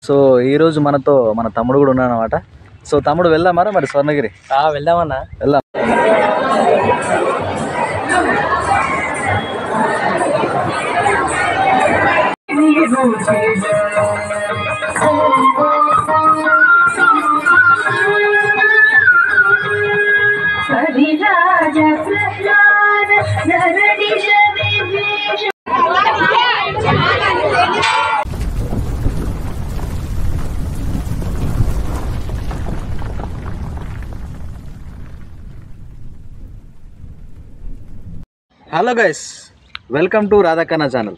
So ఈరోజు మనతో మన తమ్ముడు కూడా ఉన్నాడు అనమాట. సో తమ్ముడు వెళ్దామారా మరి స్వర్ణగిరి? వెళ్దామన్నా, వెళ్దాం. Hello guys, welcome to Radhakanna channel.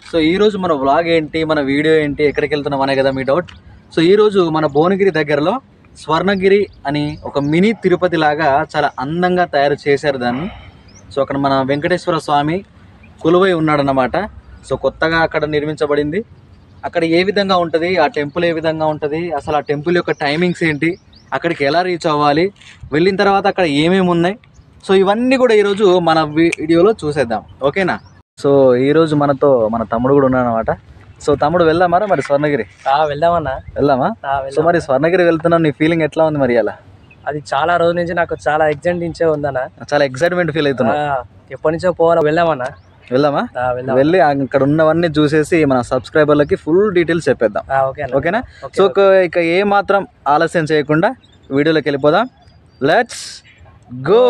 So ఈరోజు మన వ్లాగ్ ఏంటి, మన వీడియో ఏంటి, ఎక్కడికి వెళ్తున్నాం అనే కదా మీ డౌట్. సో ఈరోజు మన భువనగిరి దగ్గరలో స్వర్ణగిరి అని ఒక మినీ తిరుపతి లాగా చాలా అందంగా తయారు చేశారు దాన్ని. సో అక్కడ మన వెంకటేశ్వర స్వామి కొలువై ఉన్నాడన్నమాట. సో కొత్తగా అక్కడ నిర్మించబడింది. అక్కడ ఏ విధంగా ఉంటుంది, ఆ టెంపుల్ ఏ విధంగా ఉంటుంది, అసలు ఆ టెంపుల్ యొక్క టైమింగ్స్ ఏంటి, అక్కడికి ఎలా రీచ్ అవ్వాలి, వెళ్ళిన తర్వాత అక్కడ ఏమేమి ఉన్నాయి, సో ఇవన్నీ కూడా ఈరోజు మన వీడియోలో చూసేద్దాం, ఓకేనా? సో ఈరోజు మనతో మన తమ్ముడు కూడా ఉన్నాడు అనమాట. సో తమ్ముడు వెళ్దామారా మరి స్వర్ణగిరి? వెళ్దామన్నా, వెళ్దామా? సో మరి స్వర్ణగిరి వెళ్తున్నావు, నీ ఫీలింగ్ ఎట్లా ఉంది మరి? అలా అది చాలా రోజుల నుంచి నాకు చాలా ఎక్సైట్మెంట్ ఉందన్నా, చాలా ఎక్సైట్మెంట్ ఫీల్ అవుతున్నా. ఎప్పటి నుంచో పోవాలా, వెళ్దామన్నా. వెళ్దామా? వెళ్ళి అక్కడ ఉన్నవన్నీ చూసేసి మన సబ్స్క్రైబర్లకి ఫుల్ డీటెయిల్స్ చెప్పేద్దాం, ఓకేనా? సో ఇక ఏ మాత్రం ఆలస్యం చేయకుండా వీడియోలోకి వెళ్ళిపోదాం. Let's go.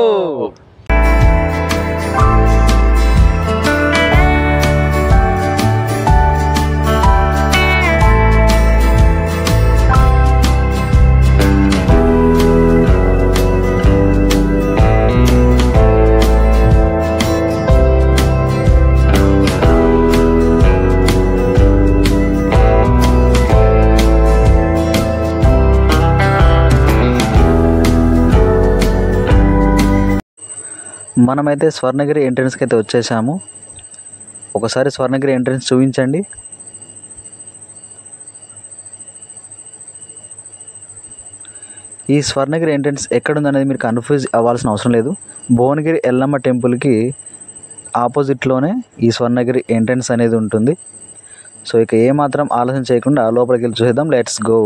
మనమైతే స్వర్ణగిరి ఎంట్రన్స్కి అయితే వచ్చేసాము. ఒకసారి స్వర్ణగిరి ఎంట్రన్స్ చూపించండి. ఈ స్వర్ణగిరి ఎంట్రన్స్ ఎక్కడుందనేది మీరు కన్ఫ్యూజ్ అవ్వాల్సిన అవసరం లేదు. భువనగిరి ఎల్లమ్మ టెంపుల్కి ఆపోజిట్లోనే ఈ స్వర్ణగిరి ఎంట్రన్స్ అనేది ఉంటుంది. సో ఇక ఏమాత్రం ఆలస్యం చేయకుండా లోపలికి వెళ్ళి చూసేద్దాం. Let's go.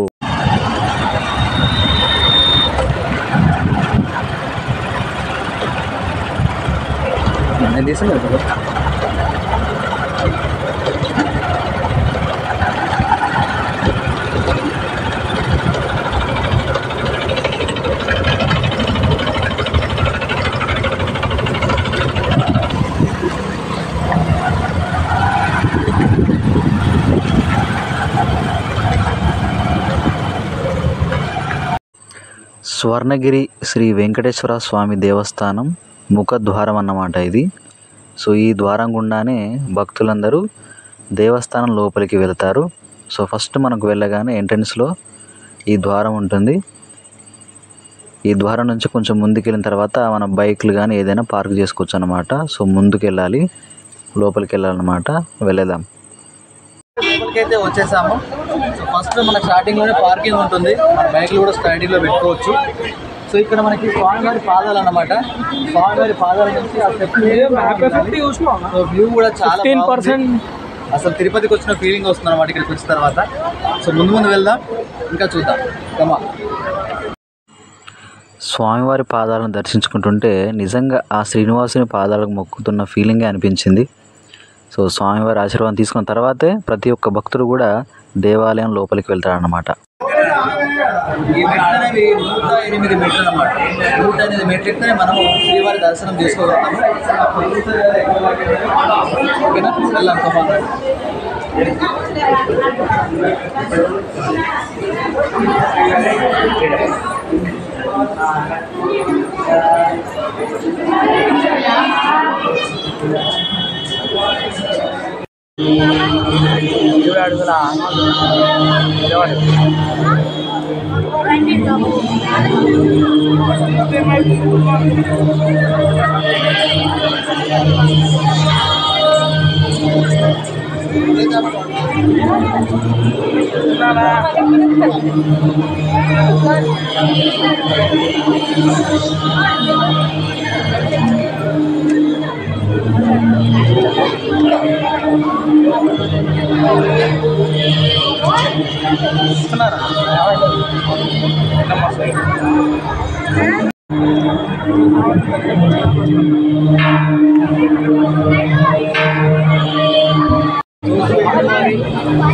స్వర్ణగిరి శ్రీ వెంకటేశ్వర స్వామి దేవస్థానం ముఖద్వారం అన్నమాట ఇది. సో ఈ ద్వారం గుండానే భక్తులందరూ దేవస్థానం లోపలికి వెళ్తారు. సో ఫస్ట్ మనకు వెళ్ళగానే ఎంట్రన్స్లో ఈ ద్వారం ఉంటుంది. ఈ ద్వారం నుంచి కొంచెం ముందుకు వెళ్ళిన తర్వాత మన బైక్లు కానీ ఏదైనా పార్క్ చేసుకోవచ్చు అన్నమాట. సో ముందుకు వెళ్ళాలి, లోపలికి వెళ్ళాలన్నమాట. వెళ్ళేద్దాం. లోపలికి అయితే వచ్చేసాము. సో ఫస్ట్ మనకు స్టార్టింగ్లోనే పార్కింగ్ ఉంటుంది, మన బైక్లు కూడా స్టార్టింగ్లో పెట్టుకోవచ్చు. సో ఇక్కడ మనకి స్వామివారి పాదాలు అన్నమాట. స్వామివారి పాదాల నుంచి సో వ్యూ కూడా చాలా 15% అసలు తిరుపతికి వచ్చిన ఫీలింగ్ వస్తుంది అన్నమాట ఇక్కడికి వచ్చిన తర్వాత. సో ముందు వెళ్దాం, ఇంకా చూద్దాం. కమా. స్వామివారి పాదాలను దర్శించుకుంటుంటే నిజంగా ఆ శ్రీనివాసుని పాదాలకు మొక్కుతున్న ఫీలింగే అనిపించింది. సో స్వామివారి ఆశీర్వాదం తీసుకున్న తర్వాతే ప్రతి ఒక్క భక్తుడు కూడా దేవాలయం లోపలికి వెళ్తారన్నమాట. ఈ మెట్లు అనేవి 108 మెట్లు అన్నమాట. 108 మెట్లు ఎక్కితే మనము శ్రీవారి దర్శనం చేసుకోగలుగుతాము. ఓకేనా? వెళ్దాం.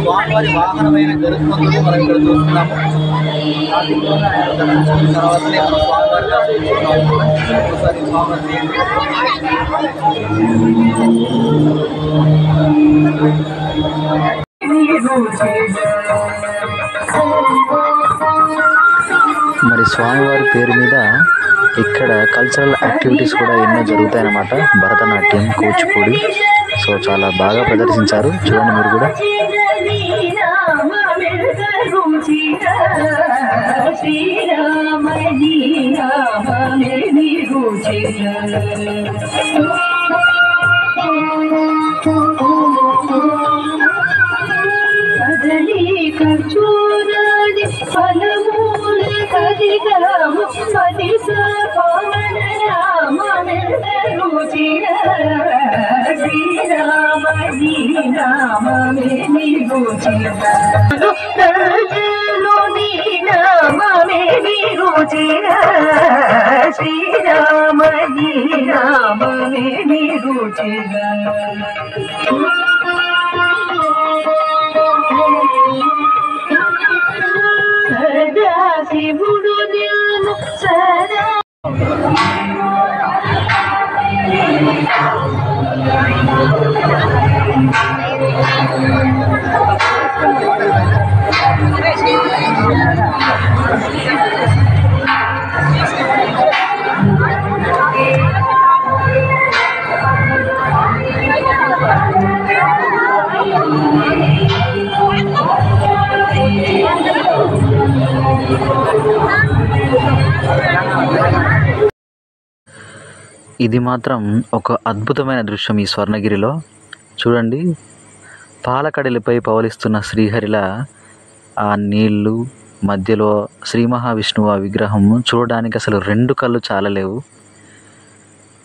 స్వామివారి వాహనమైన గరుత్మంతుడు మనం ఇక్కడ చూస్తున్నాము. తర్వాతనే మనం స్వామివారి దర్శించుకున్నాము. ఒకసారి స్వామివారి మరి స్వామివారి పేరు మీద ఇక్కడ కల్చరల్ యాక్టివిటీస్ కూడా ఎన్నో జరుగుతాయన్నమాట. భరతనాట్యం, కూచిపూడి, సో చాలా బాగా ప్రదర్శించారు. చూడండి మీరు కూడా. ఇది మాత్రం ఒక అద్భుతమైన దృశ్యం ఈ స్వర్ణగిరిలో. చూడండి, పాలకడలిపై పవలిస్తున్న శ్రీహరిలా ఆ నీళ్లు మధ్యలో శ్రీ మహావిష్ణువు ఆ విగ్రహం చూడడానికి అసలు రెండు కళ్ళు చాలలేవు.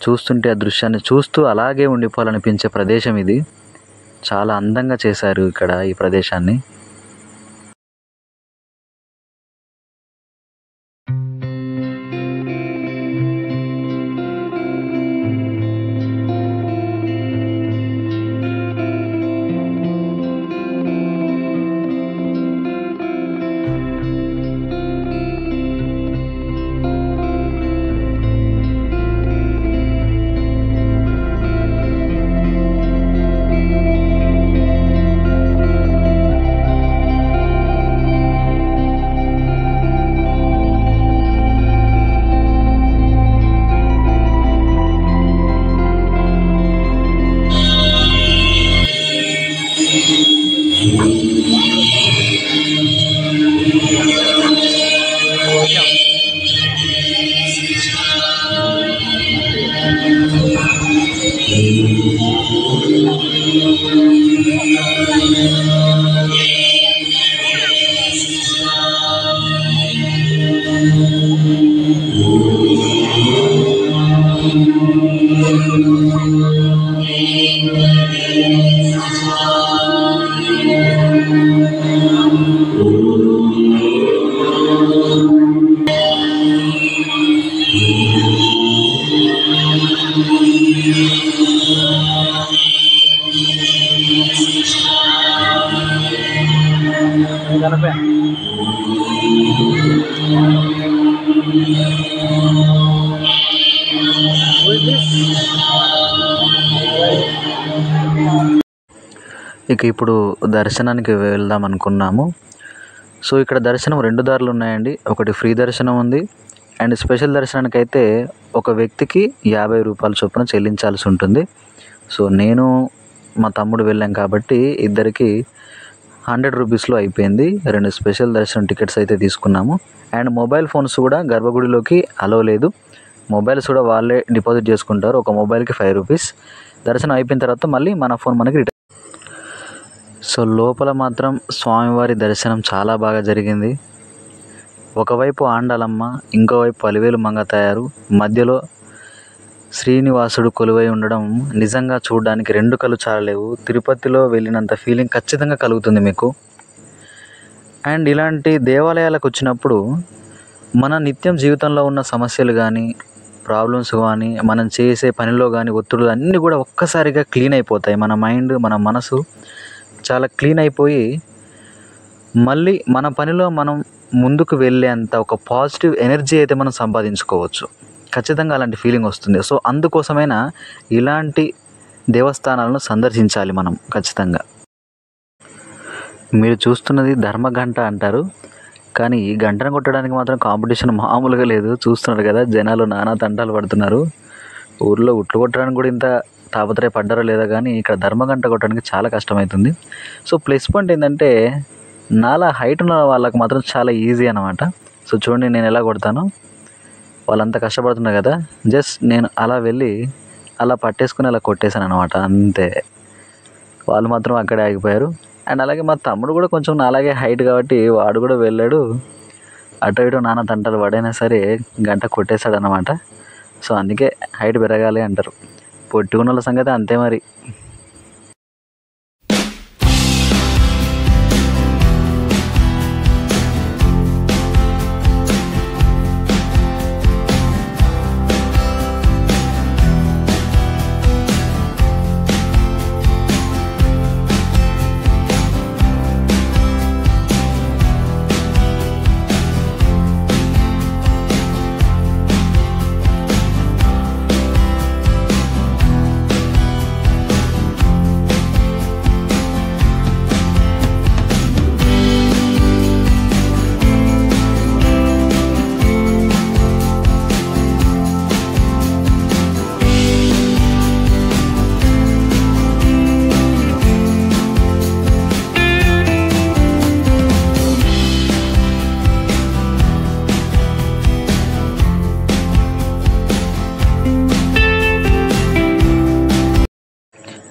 చూస్తుంటే ఆ దృశ్యాన్ని చూస్తూ అలాగే ఉండిపోవాలనిపించే ప్రదేశం ఇది. చాలా అందంగా చేశారు ఇక్కడ ఈ ప్రదేశాన్ని. ఇక ఇప్పుడు దర్శనానికి వెళ్దాం అనుకున్నాము. సో ఇక్కడ దర్శనం 2 దారులు ఉన్నాయండి. ఒకటి ఫ్రీ దర్శనం ఉంది, అండ్ స్పెషల్ దర్శనానికి అయితే ఒక వ్యక్తికి 50 రూపాయల చొప్పున చెల్లించాల్సి ఉంటుంది. సో నేను మా తమ్ముడు వెళ్ళాం కాబట్టి ఇద్దరికి 100 రూపీస్లో అయిపోయింది. 2 స్పెషల్ దర్శనం టికెట్స్ అయితే తీసుకున్నాము. అండ్ మొబైల్ ఫోన్స్ కూడా గర్భగుడిలోకి అలో లేదు. మొబైల్స్ కూడా వాళ్ళే డిపాజిట్ చేసుకుంటారు. ఒక మొబైల్కి 5 రూపీస్. దర్శనం అయిపోయిన తర్వాత మళ్ళీ మన ఫోన్ మనకి రిటర్న్. సో లోపల మాత్రం స్వామివారి దర్శనం చాలా బాగా జరిగింది. ఒకవైపు ఆండాలమ్మ, ఇంకోవైపు అలివేలు మంగ తయారు, మధ్యలో శ్రీనివాసుడు కొలువై ఉండడం నిజంగా చూడడానికి 2 కళ్ళు చాలలేవు. తిరుపతిలో వెళ్ళినంత ఫీలింగ్ ఖచ్చితంగా కలుగుతుంది మీకు. అండ్ ఇలాంటి దేవాలయాలకు వచ్చినప్పుడు మన నిత్యం జీవితంలో ఉన్న సమస్యలు కానీ, ప్రాబ్లమ్స్ కానీ, మనం చేసే పనిలో కానీ ఒత్తిడులు అన్నీ కూడా ఒక్కసారిగా క్లీన్ అయిపోతాయి. మన మైండ్, మన మనసు చాలా క్లీన్ అయిపోయి మళ్ళీ మన పనిలో మనం ముందుకు వెళ్ళేంత ఒక పాజిటివ్ ఎనర్జీ అయితే మనం సంపాదించుకోవచ్చు. ఖచ్చితంగా అలాంటి ఫీలింగ్ వస్తుంది. సో అందుకోసమైనా ఇలాంటి దేవస్థానాలను సందర్శించాలి మనం ఖచ్చితంగా. మీరు చూస్తున్నది ధర్మగంట అంటారు, కానీ ఈ గంటను కొట్టడానికి మాత్రం కాంపిటీషన్ మామూలుగా లేదు. చూస్తున్నారు కదా, జనాలు నానా తంటాలు పడుతున్నారు. ఊర్లో ఉట్లు కొట్టడానికి కూడా ఇంత తాపత్రయపడ్డారో లేదో కానీ ఇక్కడ ధర్మగంట కొట్టడానికి చాలా కష్టమవుతుంది. సో ప్లస్ పాయింట్ ఏంటంటే నాలా హైట్ ఉన్న వాళ్ళకి మాత్రం చాలా ఈజీ అన్నమాట. సో చూడండి నేను ఎలా కొడతాను. వాళ్ళంతా కష్టపడుతున్నారు కదా, జస్ట్ నేను అలా వెళ్ళి అలా పట్టేసుకుని అలా కొట్టేశాను అనమాట, అంతే. వాళ్ళు మాత్రం అక్కడే ఆగిపోయారు. అండ్ అలాగే మా తమ్ముడు కూడా కొంచెం నాలాగే హైట్ కాబట్టి వాడు కూడా వెళ్ళాడు. అటు ఇటు నాన్న తంటాలు పడైనా సరే గంట కొట్టేశాడు అనమాట. సో అందుకే హైట్ పెరగాలి అంటారు. పొట్టుకున్న వాళ్ళ సంగతి అంతే మరి.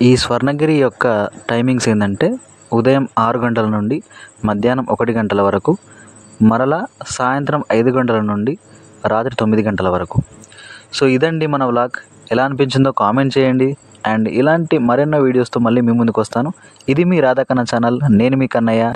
ఈ స్వర్ణగిరి యొక్క టైమింగ్స్ ఏంటంటే ఉదయం 6 గంటల నుండి మధ్యాహ్నం 1 గంటల వరకు, మరలా సాయంత్రం 5 గంటల నుండి రాత్రి 9 గంటల వరకు. సో ఇదండి మన వ్లాగ్. ఎలా అనిపించిందో కామెంట్ చేయండి. అండ్ ఇలాంటి మరెన్నో వీడియోస్తో మళ్ళీ మీ ముందుకు వస్తాను. ఇది మీ రాధాకన్న ఛానల్. నేను మీ కన్నయ్య.